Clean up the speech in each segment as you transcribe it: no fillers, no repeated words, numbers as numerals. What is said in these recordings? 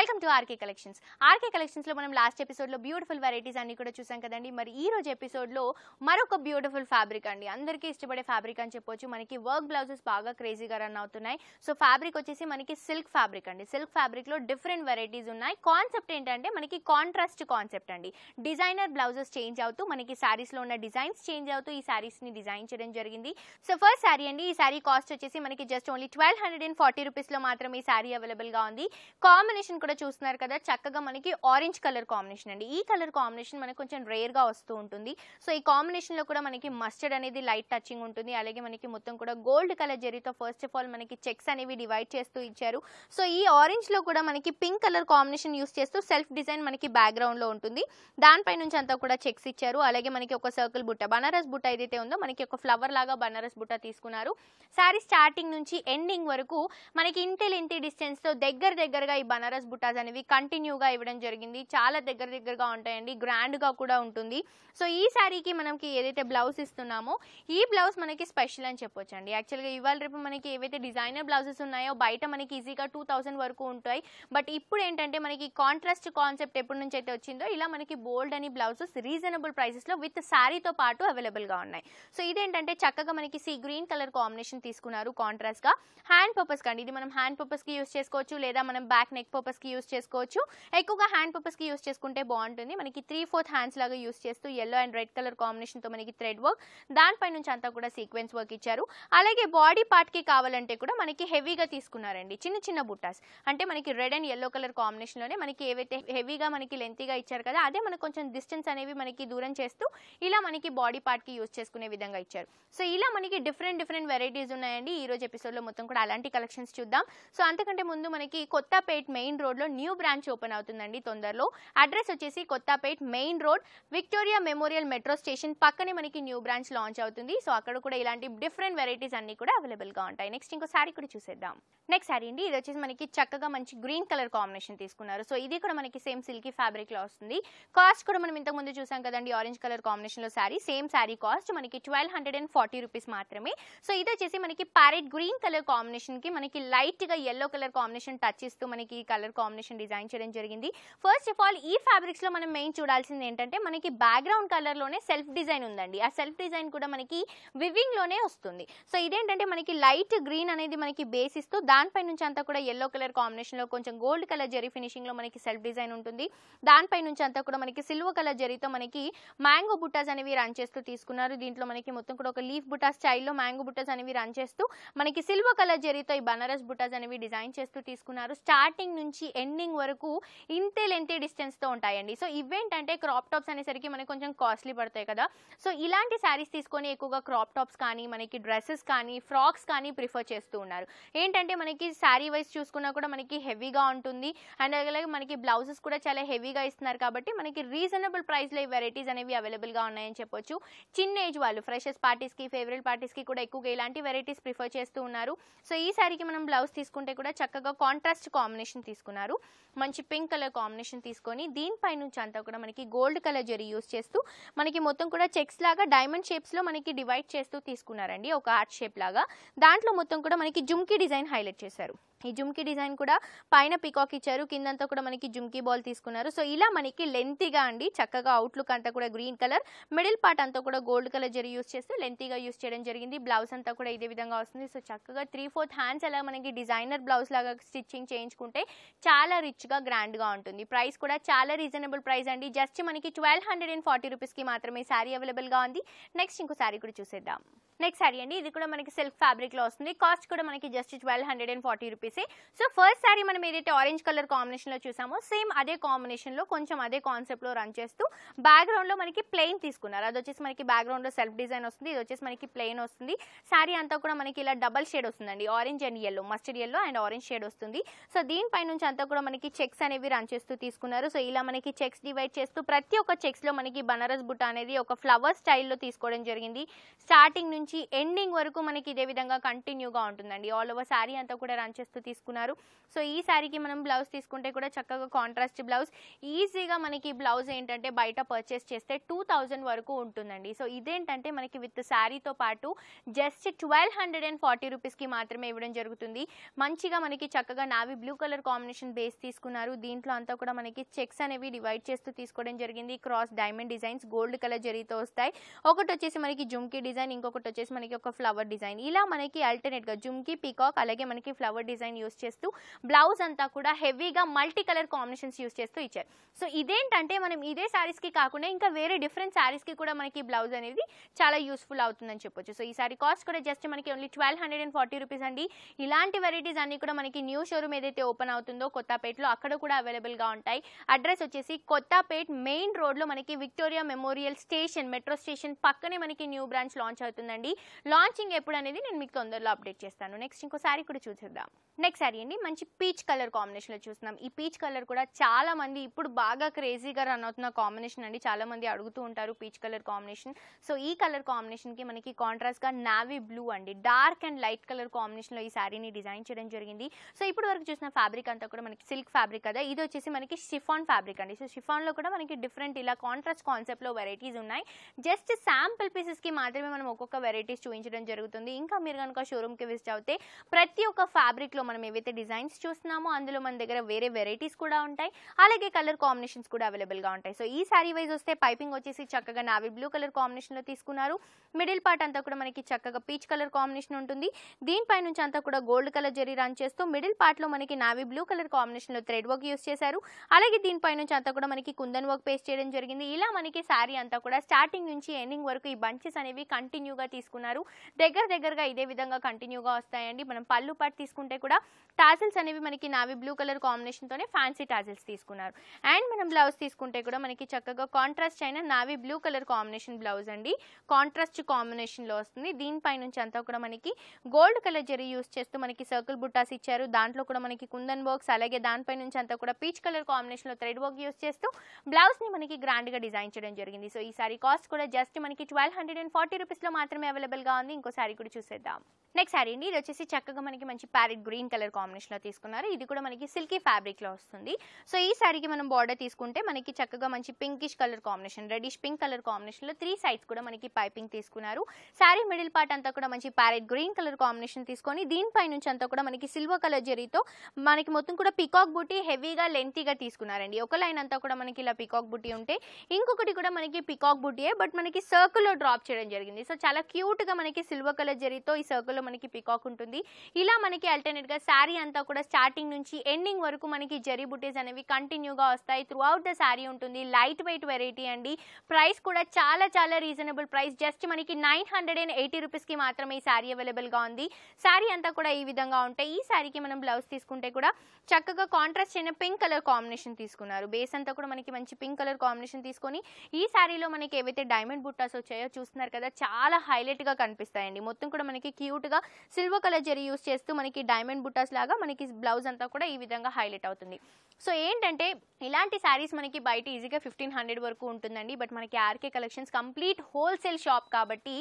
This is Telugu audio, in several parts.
Welcome to RK Collections. ఆర్కే కలెక్షన్స్ లో మనం లాస్ట్ ఎపిసోడ్ లో బ్యూటిఫుల్ వెరైటీస్ అన్ని కూడా చూసాం కదండి. మరి ఈ రోజు ఎపిసోడ్ లో మరొక బ్యూటిఫుల్ ఫ్యాబ్రిక్ అండి, అందరికీ ఇష్టపడే ఫ్యాబ్రిక్ అని చెప్పొచ్చు. మనకి వర్క్ బ్లౌజెస్ బాగా క్రేజీగా రన్ అవుతున్నాయి. సో ఫ్యాబ్రిక్ వచ్చేసి మనకి సిల్క్ ఫ్యాబ్రిక్ అండి. సిల్క్ ఫ్యాబ్రిక్ లో డిఫరెంట్ వెరైటీస్ ఉన్నాయి. కాన్సెప్ట్ ఏంటంటే మనకి కాంట్రాస్ట్ కాన్సెప్ట్ అండి. డిజైనర్ బ్లౌజెస్ చేంజ్ అవుతూ మనకి సారీస్ లో ఉన్న డిజైన్స్ చేంజ్ అవుతూ ఈ సారీస్ ని డిజైన్ చేయడం జరిగింది. సో ఫస్ట్ సారీ అండి. ఈ సారీ కాస్ట్ వచ్చేసి మనకి జస్ట్ ఓన్లీ 1240 రూపీస్ లో మాత్రమే ఈ సారీ అవైలబుల్ గా ఉంది. కాంబినేషన్ కూడా చూస్తున్నారు కదా, చక్కగా మనకి ఆరెంజ్ కలర్ కాంబినేషన్ అండి. ఈ కలర్ కాంబినేషన్ మనకి కొంచెం రేర్ గా వస్తూ ఉంటుంది. సో ఈ కాంబినేషన్ లో కూడా మనకి మస్టర్డ్ అనేది లైట్ టచింగ్ ఉంటుంది. అలాగే మనకి మొత్తం కూడా గోల్డ్ కలర్ జరీతో ఫస్ట్ ఆఫ్ ఆల్ మనకి చెక్స్ అనేవి డివైడ్ చేస్తూ ఇచ్చారు. సో ఈ ఆరెంజ్ లో కూడా మనకి పింక్ కలర్ కాంబినేషన్ యూస్ చేస్తూ సెల్ఫ్ డిజైన్ మనకి బ్యాక్గ్రౌండ్ లో ఉంటుంది. దానిపై నుంచి అంతా కూడా చెక్స్ ఇచ్చారు. అలాగే మనకి ఒక సర్కిల్ బుట్ట, బనారస్ బుట్ట ఏదైతే ఉందో మనకి ఒక ఫ్లవర్ లాగా బనారస్ బుట్ట తీసుకున్నారు. సారీ స్టార్టింగ్ నుంచి ఎండింగ్ వరకు మనకి ఇంటి డిస్టెన్స్ తో దగ్గరగా ఈ బనారస్ బుట్టాస్ అనేవి కంటిన్యూగా ఇవ్వడం జరిగింది. చాలా దగ్గరగా ఉంటాయండి, గ్రాండ్ గా కూడా ఉంటుంది. సో ఈ సారీకి మనకి ఏదైతే బ్లౌజ్ ఇస్తున్నామో ఈ బ్లౌజ్ మనకి స్పెషల్ అని చెప్పొచ్చు అండి. యాక్చువల్గా ఇవాళ రేపు మనకి ఏవైతే డిజైనర్ బ్లౌజెస్ ఉన్నాయో బయట మనకి ఈజీగా 2000 వరకు ఉంటాయి. బట్ ఇప్పుడు ఏంటంటే మనకి కాంట్రాస్ట్ కాన్సెప్ట్ ఎప్పటి నుంచి అయితే వచ్చిందో ఇలా మనకి బోల్డ్ అని బ్లౌజెస్ రీజనబుల్ ప్రైసెస్ లో విత్ సారీతో పాటు అవైలబుల్ గా ఉన్నాయి. సో ఇదేంటంటే చక్కగా మనకి సీ గ్రీన్ కలర్ కాంబినేషన్ తీసుకున్నారు కాంట్రాస్ట్ గా. హ్యాండ్ పర్పస్ కండి, ఇది మనం హ్యాండ్ పర్పస్ కి యూస్ చేసుకోవచ్చు లేదా మనం బ్యాక్ నెక్ పర్పస్ కి యూస్ చేసుకోవచ్చు. ఎక్కువగా హ్యాండ్ పర్పస్ కి యూస్ చేసుకుంటే బాగుంటుంది. మనకి 3/4 హ్యాండ్స్ లాగా యూస్ చేస్తూ yellow and red colour combination తో మనకి థ్రెడ్ వర్క్, దానిపై నుంచి అంతా కూడా సీక్వెన్స్ వర్క్ ఇచ్చారు. అలాగే బాడీ పార్ట్ కి కావాలంటే కూడా మనకి హెవీగా తీసుకున్నారండి. చిన్న బుట్టాస్ అంటే మనకి red and yellow colour combination లోనే మనకి ఏవైతే హెవీగా మనకి లెంతీగా ఇచ్చారు కదా, అదే మనకు కొంచెం డిస్టెన్స్ అనేవి మనకి దూరం చేస్తూ ఇలా మనకి బాడీ పార్ట్ కి యూస్ చేసుకునే విధంగా ఇచ్చారు. సో ఇలా మనకి డిఫరెంట్ వెరైటీస్ ఉన్నాయండి. ఈ రోజు ఎపిసోడ్ లో మొత్తం కూడా అలాంటి కలెక్షన్స్ చూద్దాం. సో అంతకంటే ముందు మనకి కొత్తపేట్ మెయిన్ రోడ్ లో న్యూ బ్రాంచ్ ఓపెన్ అవుతుందండి తొందరలో. అడ్రస్ వచ్చేసి Kothapet main road, Victoria memorial metro station పక్కనే మనకి న్యూ బ్రాంచ్ లాంచ్ అవుతుంది. సో అక్కడ కూడా ఇలాంటి డిఫరెంట్ వెరైటీస్ అన్ని కూడా అవైలబుల్ గా ఉంటాయి. నెక్స్ట్ ఇంకో సారీ కూడా చూసేద్దాం. నెక్స్ట్ సారీ అండి, ఇది వచ్చేసి మనకి చక్కగా మంచి గ్రీన్ కలర్ కాంబినేషన్ తీసుకున్నారు. సో ఇది కూడా మనకి సేమ్ సిల్కీ ఫ్యాబ్రిక్ లో వస్తుంది. కాస్ట్ కూడా మనం ఇంతకు ముందు చూసాం కదండి, ఆరెంజ్ కలర్ కాంబినేషన్ లో సారీ. సేమ్ సారీ కాస్ట్ మనకి 1240 రూపీస్ మాత్రమే. సో ఇది వచ్చేసి మనకి ప్యారెట్ గ్రీన్ కలర్ కాంబినేషన్ కి మనకి లైట్ గా ఎల్లో కలర్ కాంబినేషన్ టచ్ ఇస్తూ మనకి కలర్ కాంబినేషన్ డిజైన్ చేయడం జరిగింది. ఫస్ట్ ఆఫ్ ఆల్ ఈ ఫ్యాబ్రిక్స్ లో మనం మెయిన్ చూడాల్సింది ఏంటంటే మనకి బ్యాక్గ్రౌండ్ కలర్ లోనే సెల్ఫ్ డిజైన్ ఉందండి. ఆ సెల్ఫ్ డిజైన్ కూడా మనకి వివింగ్ లోనే వస్తుంది. సో ఇదేంటంటే మనకి లైట్ గ్రీన్ అనేది మనకి బేస్ ఇస్తూ దానిపై నుంచి అంతా కూడా ఎల్లో కలర్ కాంబినేషన్ లో కొంచెం గోల్డ్ కలర్ జరీ ఫినిషింగ్ లో మనకి సెల్ఫ్ డిజైన్ ఉంటుంది. దానిపై నుంచి అంతా కూడా మనకి సిల్వర్ కలర్ జరీతో మనకి మ్యాంగో బుట్టాస్ అనేవి రన్ చేస్తూ తీసుకున్నారు. దీంట్లో మనకి మొత్తం కూడా ఒక లీఫ్ బుట్టా స్టైల్లో మ్యాంగో బుట్టాస్ అనేవి రన్ చేస్తూ మనకి సిల్వర్ కలర్ జరీతో ఈ బనారస్ బుట్టాస్ అనేవి డిజైన్ చేస్తూ తీసుకున్నారు. స్టార్టింగ్ నుంచి ఎండింగ్ వరకు ఇంతే డిస్టెన్స్ తో ఉంటాయండి. సో ఇవేంటంటే క్రాప్ టాప్స్ అనేసరికి మనకి కొంచెం కాస్ట్లీ పడతాయి కదా. సో ఇలాంటి శారీస్ తీసుకొని ఎక్కువగా క్రాప్ టాప్స్ కానీ మనకి డ్రెస్సెస్ కానీ ఫ్రాక్స్ కానీ ప్రిఫర్ చేస్తూ ఉన్నారు. ఏంటంటే మనకి శారీ వైజ్ చూసుకున్నా కూడా మనకి హెవీగా ఉంటుంది అండ్ అలాగే మనకి బ్లౌజెస్ కూడా చాలా హెవీగా ఇస్తున్నారు. కాబట్టి మనకి రీజనబుల్ ప్రైస్ లో ఈ వెరైటీస్ అనేవి అవైలబుల్ గా ఉన్నాయని చెప్పొచ్చు. చిన్న ఏజ్ వాళ్ళు ఫ్రెషర్స్ పార్టీస్ కి, ఫేవరెట్ పార్టీస్ కి కూడా ఎక్కువగా ఇలాంటి వెరైటీస్ ప్రిఫర్ చేస్తూ ఉన్నారు. సో ఈ శారీకి మనం బ్లౌజ్ తీసుకుంటే కూడా చక్కగా కాంట్రాస్ట్ కాంబినేషన్ తీసుకున్నారు. మంచి పింక్ కలర్ కాంబినేషన్ తీసుకొని దీనిపై నుంచి అంతా కూడా మనకి గోల్డ్ కలర్ జరీ యూస్ చేస్తూ మనకి మొత్తం కూడా చెక్స్ లాగా డైమండ్ షేప్స్ లో మనకి డివైడ్ చేస్తూ తీసుకున్నారండి, ఒక హార్ట్ షేప్ లాగా. దాంట్లో మొత్తం కూడా మనకి జుమ్కీ డిజైన్ హైలైట్ చేశారు. ఈ జుమ్కీ డిజైన్ కూడా పైన పికాక్ ఇచ్చారు, కిందంతా కూడా మనకి జుమ్కీ బాల్ తీసుకున్నారు. సో ఇలా మనకి లెంతీగా అండి చక్కగా అవుట్లుక్ అంతా కూడా గ్రీన్ కలర్, మిడిల్ పార్ట్ అంతా కూడా గోల్డ్ కలర్ జరీ యూస్ చేస్తూ లెంతీగా యూస్ చేయడం జరిగింది. బ్లౌజ్ అంతా కూడా ఇదే విధంగా వస్తుంది. సో చక్కగా 3/4 హ్యాండ్స్ అలా మనకి డిజైనర్ బ్లౌజ్ లాగా స్టిచ్చింగ్ చేయించుకుంటే చాలా రిచ్ గా గ్రాండ్ గా ఉంటుంది. ప్రైస్ కూడా చాలా రీజనబుల్ ప్రైస్ అండి. జస్ట్ మనకి 1240 రూపీస్ కి మాత్రమే సారీ అవైలబుల్ గా ఉంది. నెక్స్ట్ ఇంకో సారీ కూడా చూసేద్దాం. నెక్స్ట్ సారీ అండి, ఇది కూడా మనకి సిల్క్ ఫ్యాబ్రిక్ లో వస్తుంది. కాస్ట్ కూడా మనకి జస్ట్ 1240 రూపీసే. సో ఫస్ట్ సారీ మనం ఏదైతే ఆరెంజ్ కలర్ కాంబినేషన్ లో చూసామో సేమ్ అదే కాంబినేషన్ లో కొంచెం అదే కాన్సెప్ట్ లో రన్ చేస్తూ బ్యాక్గ్రౌండ్ లో మనకి ప్లెయిన్ తీసుకున్నారు. అది వచ్చేసి మనకి బ్యాక్గ్రౌండ్ లో సెల్ఫ్ డిజైన్ వస్తుంది. ఇది వచ్చేసి మనకి ప్లెయిన్ వస్తుంది. సారీ అంతా కూడా మనకి ఇలా డబల్ షేడ్ వస్తుందండి, orange and yellow, mustard yellow and orange shade వస్తుంది. సో దీనిపై నుంచి అంతా కూడా మనకి చెక్స్ అనేవి రన్ చేస్తూ తీసుకున్నారు. సో ఇలా మనకి చెక్స్ డివైడ్ చేస్తూ ప్రతి ఒక్క చెక్స్ లో మనకి బనారస్ బుట్ట అనేది ఒక ఫ్లవర్ స్టైల్లో తీసుకోవడం జరిగింది. స్టార్టింగ్ నుంచి నుంచి ఎండింగ్ వరకు మనకి ఇదే విధంగా కంటిన్యూగా ఉంటుందండి. ఆల్ ఓవర్ శారీ అంతా కూడా రన్ చేస్తూ తీసుకున్నారు. సో ఈ శారీకి మనం బ్లౌజ్ తీసుకుంటే కూడా చక్కగా కాంట్రాస్ట్ బ్లౌజ్. ఈజీగా మనకి బ్లౌజ్ ఏంటంటే బయట పర్చేస్ చేస్తే 2000 వరకు ఉంటుందండి. సో ఇదేంటంటే మనకి విత్ శారీతో పాటు జస్ట్ 1240 రూపీస్కి మాత్రమే ఇవ్వడం జరుగుతుంది. మంచిగా మనకి చక్కగా navy blue colour combination base తీసుకున్నారు. దీంట్లో అంతా కూడా మనకి చెక్స్ అనేవి డివైడ్ చేస్తూ తీసుకోవడం జరిగింది. Cross diamond designs gold colour జరీతో వస్తాయి. ఒకటి వచ్చేసి మనకి జుమ్కీ డిజైన్, ఇంకొకటి వచ్చేసి మనకి ఒక ఫ్లవర్ డిజైన్. ఇలా మనకి ఆల్టర్నేట్ గా జుమ్కీ, పీకాక్ అలాగే మనకి ఫ్లవర్ డిజైన్ యూస్ చేస్తూ బ్లౌజ్ అంతా కూడా హెవీగా మల్టీ కలర్ కాంబినేషన్స్ యూస్ చేస్తూ ఇచ్చారు. సో ఇదేంటంటే మనం ఇదే శారీస్ కి కాకుండా ఇంకా వేరే డిఫరెంట్ శారీస్ కి కూడా మనకి బ్లౌజ్ అనేది చాలా యూస్ఫుల్ అవుతుందని చెప్పొచ్చు. సో ఈ సారీ కాస్ట్ కూడా జస్ట్ మనకి ఓన్లీ 1240 రూపీస్ అండి. ఇలాంటి వెరైటీస్ అన్ని కూడా మనకి న్యూ షోరూమ్ ఏదైతే ఓపెన్ అవుతుందో కొత్తపేటలో అక్కడ కూడా అవైలబుల్ గా ఉంటాయి. అడ్రస్ వచ్చేసి కొత్తపేట్ మెయిన్ రోడ్ లో మనకి Victoria memorial station metro station పక్కనే మనకి న్యూ బ్రాంచ్ లాంచ్ అవుతుందండి. లాంచింగ్ ఎప్పుడు అనేది నేను మీకు తొందరలో అప్డేట్ చేస్తాను. నెక్స్ట్ ఇంకో సారీ కూడా చూసేద్దాం. నెక్స్ట్ సారీ అండి మంచి పీచ్ కలర్ కాంబినేషన్ లో చూస్తున్నాం. ఈ పీచ్ కలర్ కూడా చాలా మంది ఇప్పుడు బాగా క్రేజీగా రన్ అవుతున్న కాంబినేషన్ అండి. చాలా మంది అడుగుతూ ఉంటారు పీచ్ కలర్ కాంబినేషన్. సో ఈ కలర్ కాంబినేషన్ కి మనకి కాంట్రాస్ట్ గా నావీ బ్లూ అండి dark and light colour combination లో ఈ సారీని డిజైన్ చేయడం జరిగింది. సో ఇప్పుడు వరకు చూసిన ఫ్యాబ్రిక్ అంతా కూడా మనకి సిల్క్ ఫ్యాబ్రిక్ కదా, ఇది వచ్చేసి మనకి షిఫాన్ ఫ్యాబ్రిక్ అండి. సో షిఫాన్ లో కూడా మనకి డిఫరెంట్ ఇలా కాంట్రాస్ట్ కాన్సెప్ట్ లో వెరైటీస్ ఉన్నాయి. జస్ట్ శాంపుల్ పీసెస్ కి మాత్రమే మనం ఒక్కొక్క వెరైటీస్ చూపించడం జరుగుతుంది. ఇంకా మీరు కనుక షోరూమ్ కి విజిట్ అవుతే ప్రతి ఒక్క ఫ్యాబ్రిక్ లో మనం ఏవైతే డిజైన్స్ చూస్తున్నామో అందులో మన దగ్గర వేరే వెరైటీస్ కూడా ఉంటాయి. అలాగే కలర్ కాంబినేషన్స్ కూడా అవైలబుల్ గా ఉంటాయి. సో ఈ సారీ వైజ్ వస్తే పైపింగ్ వచ్చేసి చక్కగా నావీ బ్లూ కలర్ కాంబినేషన్ లో తీసుకున్నారు. మిడిల్ పార్ట్ అంతా కూడా మనకి చక్కగా పీచ్ కలర్ కాంబినేషన్ ఉంటుంది. దీనిపై నుంచి అంతా కూడా గోల్డ్ కలర్ జరీ రన్ చేస్తూ మిడిల్ పార్ట్ లో మనకి నావీ బ్లూ కలర్ కాంబినేషన్ లో థ్రెడ్ వర్క్ యూస్ చేశారు. అలాగే దీనిపై నుంచి అంతా కూడా మనకి కుందన్ వర్క్ పేస్ట్ చేయడం జరిగింది. ఇలా మనకి సారీ అంతా కూడా స్టార్టింగ్ నుంచి ఎండింగ్ వరకు ఈ బంచెస్ అనేవి కంటిన్యూగా తీసుకున్నారు. దగ్గరగా ఇదే విధంగా కంటిన్యూగా వస్తాయండి. మనం పళ్ళు పార్ట్ తీసుకుంటే కూడా టాజిల్స్ అనేవి మనకి నావీ బ్లూ కలర్ కాంబినేషన్ తోనే ఫ్యాన్సీ టాజిల్స్ తీసుకున్నారు. అండ్ మనం బ్లౌజ్ తీసుకుంటే కూడా మనకి చక్కగా కాంట్రాస్ట్ అయిన navy blue colour combination blouse అండి. కాంట్రాస్ట్ కాంబినేషన్ లో వస్తుంది. దీనిపై నుంచి అంతా కూడా మనకి గోల్డ్ కలర్ జరీ యూస్ చేస్తూ మనకి సర్కిల్ బుట్టాస్ ఇచ్చారు. దాంట్లో కూడా మనకి కుందన్ వర్క్స్ అలాగే దానిపై నుంచి అంతా కూడా పీచ్ కలర్ కాంబినేషన్ లో థ్రెడ్ వర్క్ యూస్ చేస్తూ బ్లౌజ్ ని మనకి గ్రాండ్ గా డిజైన్ చేయడం జరిగింది. సో ఈ సారీ కాస్ట్ కూడా జస్ట్ మనకి 1240 రూపీస్ లో మాత్రమే అవైలబుల్ గా ఉంది. ఇంకో సారీ కూడా చూసేద్దాం. నెక్స్ట్ సారీ అండి ఇది వచ్చేసి చక్కగా మనకి మంచి ప్యారెట్ గ్రీన్ కలర్ కాంబినేషన్ లో తీసుకున్నారు. ఇది కూడా మనకి సిల్కీ ఫ్యాబ్రిక్ లో వస్తుంది. సో ఈ సారీకి మనం బార్డర్ తీసుకుంటే మనకి చక్కగా మంచి pinkish colour combination reddish pink colour combination లో 3 సైడ్స్ కూడా మనకి పైపింగ్ తీసుకున్నారు. సారీ మిడిల్ పార్ట్ అంతా కూడా మంచి ప్యారెట్ గ్రీన్ కలర్ కాంబినేషన్ తీసుకొని దీనిపై నుంచి అంతా కూడా మనకి సిల్వర్ కలర్ జరీతో మనకి మొత్తం కూడా పికాక్ బుట్టి హెవీగా లెంతీగా తీసుకున్నారండి. ఒక లైన్ అంతా కూడా మనకి ఇలా పికాక్ బుట్టి ఉంటే ఇంకొకటి కూడా మనకి పికాక్ బుట్టియే బట్ మనకి సర్కిల్ లో డ్రాప్ చేయడం జరిగింది. సో చాలా క్యూట్ గా మనకి సిల్వర్ కలర్ జరీతో ఈ సర్కిల్ లో మనకి పికాక్ ఉంటుంది. ఇలా మనకి ఆల్టర్నేట్ గా సారీ అంతా కూడా స్టార్టింగ్ నుంచి ఎండింగ్ వరకు మనకి జరీ బుటీస్ అనేవి కంటిన్యూగా వస్తాయి. త్రూ అవుట్ ద సారీ ఉంటుంది. లైట్ వెయిట్ వెరైటీ అండి. ప్రైస్ కూడా చాలా రీజనబుల్ ప్రైస్. జస్ట్ మనకి 980 రూపీస్ కి మాత్రమే ఈ సారీ అవైలబుల్ గా ఉంది. సారీ అంతా కూడా ఈ విధంగా ఉంటాయి. ఈ సారీకి మనం బ్లౌజ్ తీసుకుంటే కూడా చక్కగా కాంట్రాస్ట్ అయిన పింక్ కలర్ కాంబినేషన్ తీసుకున్నారు. బేస్ అంతా కూడా మనకి మంచి పింక్ కలర్ కాంబినేషన్ తీసుకొని ఈ సారీలో మనకి ఏవైతే డైమండ్ బుట్టాస్ వచ్చాయో చూస్తున్నారు కదా చాలా హైలైట్ గా కనిపిస్తాయండి. మొత్తం కూడా మనకి క్యూట్ గా సిల్వర్ కలర్ జరీ యూస్ చేస్తూ మనకి డైమండ్ బుట్టాస్ లాగా మనకి బ్లౌజ్ అంతా కూడా ఈ విధంగా హైలైట్ అవుతుంది. సో ఏంటంటే ఇలాంటి సారీస్ మనకి బయట ఈజీగా 1500 వరకు ఉంటుందండి. బట్ మనకి RK Collections complete wholesale shop కాబట్టి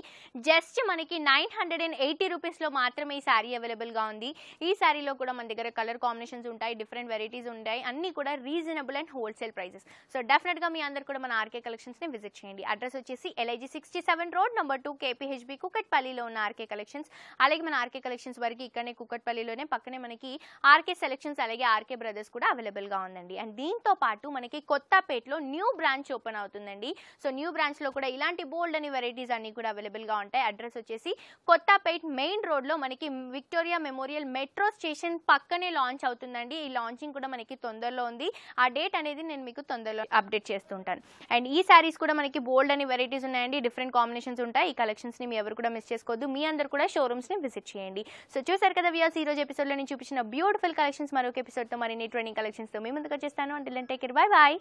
జస్ట్ మనకి 980 రూపీస్ లో మాత్రమే ఈ సారీ అవైలబుల్ గా ఉంది. ఈ సారీలో కూడా మన దగ్గర కలర్ కాంబినేషన్స్ ఉంటాయి, డిఫరెంట్ వెరైటీస్ ఉంటాయి, అన్ని కూడా reasonable and wholesale prices. So definite గా మీ అందరు కూడా మన ఆర్కే కలెక్షన్స్ ని విజిట్ చేయండి. అడ్రస్ వచ్చేసి LIG 67 రోడ్ నంబర్ 2 KPHB కుకట్పల్లిలో ఉన్న ఆర్కే కలెక్షన్స్. అలాగే మన ఆర్కే కలెక్షన్స్ వరకు ఇక్కడనే కుకట్పల్లిలోనే పక్కనే మనకి ఆర్కే సెలెక్షన్స్ అలాగే ఆర్కే బ్రదర్స్ కూడా అవైలబుల్ గా ఉందండి. అండ్ దీంతో పాటు మనకి కొత్తపేటలో న్యూ బ్రాంచ్ ఓపెన్ అవుతుందండి. సో న్యూ బ్రాంచ్ లో కూడా ఇలాంటి బోల్డ్ అని వెరైటీస్ అన్ని కూడా అవైలబుల్ గా ఉంటాయి. అడ్రస్ వచ్చేసి కొత్తపేట్ మెయిన్ రోడ్ లో మనకి విక్టోరియా మెమోరియల్ మెట్రో స్టేషన్ పక్కనే లాంచ్ అవుతుందండి. ఈ లాంచింగ్ కూడా మనకి తొందరలో ఉంది. ఆ డేట్ అనేది నేను మీకు తొందరలో అప్డేట్ చేస్తుంటాను. అండ్ ఈ సారీస్ కూడా మనకి బోల్డ్ అని వెరైటీస్ ఉన్నాయండి, డిఫరెంట్ కాంబినేషన్స్ ఉంటాయి. ఈ కలెక్షన్స్ ని మీ ఎవరు కూడా మిస్ చేసుకోవద్దు. మీ అందరు కూడా షోరూమ్స్ ని విజిట్ చేయండి. సో చూసారు కదా వ్యూయర్స్, ఈ రోజు ఎపిసోడ్ లో నేను చూపించిన బ్యూటిఫుల్ కలెక్షన్స్ మరొక ఎపిసోడ్ తో మరిన్ని ట్రెండింగ్ కలెక్షన్స్ తో మీ ముందుకు వచ్చేస్తాను. Until then take care, bye by.